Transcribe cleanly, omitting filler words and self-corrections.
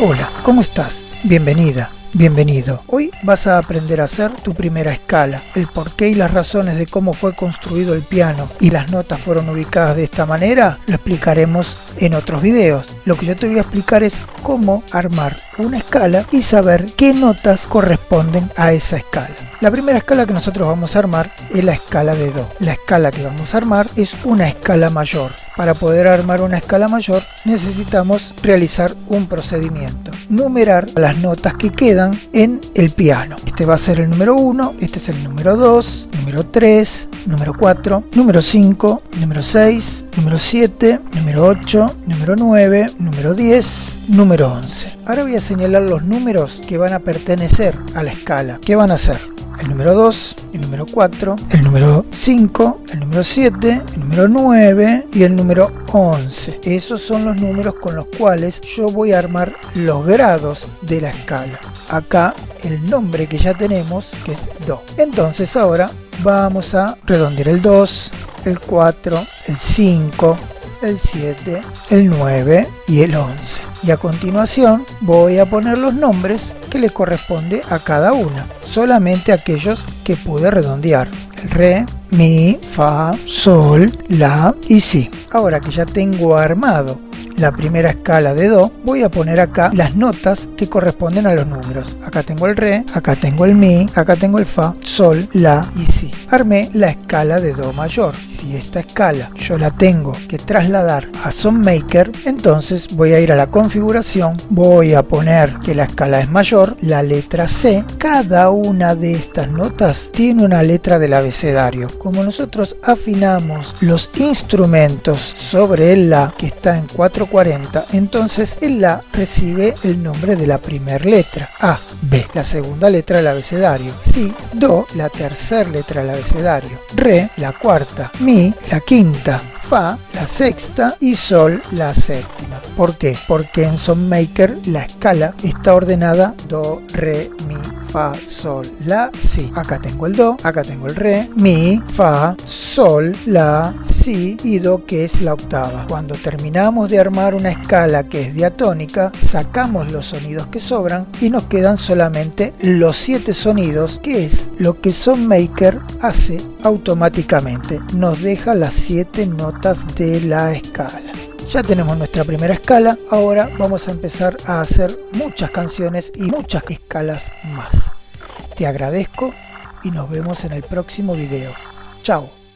Hola, ¿cómo estás? Bienvenida, bienvenido. Hoy vas a aprender a hacer tu primera escala. El porqué y las razones de cómo fue construido el piano y las notas fueron ubicadas de esta manera lo explicaremos en otros videos. Lo que yo te voy a explicar es cómo armar una escala y saber qué notas corresponden a esa escala. La primera escala que nosotros vamos a armar es la escala de Do. La escala que vamos a armar es una escala mayor. Para poder armar una escala mayor necesitamos realizar un procedimiento. Numerar las notas que quedan en el piano. Este va a ser el número 1, este es el número 2, número 3, número 4, número 5, número 6, número 7, número 8, número 9, número 10, número 11. Ahora voy a señalar los números que van a pertenecer a la escala. ¿Qué van a ser? El número 2, el número 4, el número 5, el número 7, el número 9 y el número 11. Esos son los números con los cuales yo voy a armar los grados de la escala. Acá el nombre que ya tenemos, que es Do. Entonces ahora vamos a redondear el 2, el 4, el 5, el 7, el 9 y el 11. Y a continuación voy a poner los nombres que le corresponde a cada una. Solamente aquellos que pude redondear. El re, mi, fa, sol, la y si. Ahora que ya tengo armado la primera escala de Do, voy a poner acá las notas que corresponden a los números. Acá tengo el re, acá tengo el mi, acá tengo el fa, sol, la y si. Armé la escala de Do mayor. Si esta escala yo la tengo que trasladar a Sonmaker, entonces voy a ir a la configuración, voy a poner que la escala es mayor, la letra C. Cada una de estas notas tiene una letra del abecedario. Como nosotros afinamos los instrumentos sobre el La, que está en 440, entonces el La recibe el nombre de la primera letra, A, B, la segunda letra del abecedario, Si, Do, la tercera letra del abecedario, Re, la cuarta, Mi, la quinta, Fa, la sexta y Sol, la séptima. ¿Por qué? Porque en Sonmaker la escala está ordenada Do, Re, Mi, Fa, Sol, La, Si. Acá tengo el Do, acá tengo el Re, Mi, Fa, Sol, La, Si y Do, que es la octava. Cuando terminamos de armar una escala que es diatónica, sacamos los sonidos que sobran y nos quedan solamente los 7 sonidos, que es lo que Sonmaker hace automáticamente. Nos deja las 7 notas de la escala. Ya tenemos nuestra primera escala, ahora vamos a empezar a hacer muchas canciones y muchas escalas más. Te agradezco y nos vemos en el próximo video. Chao.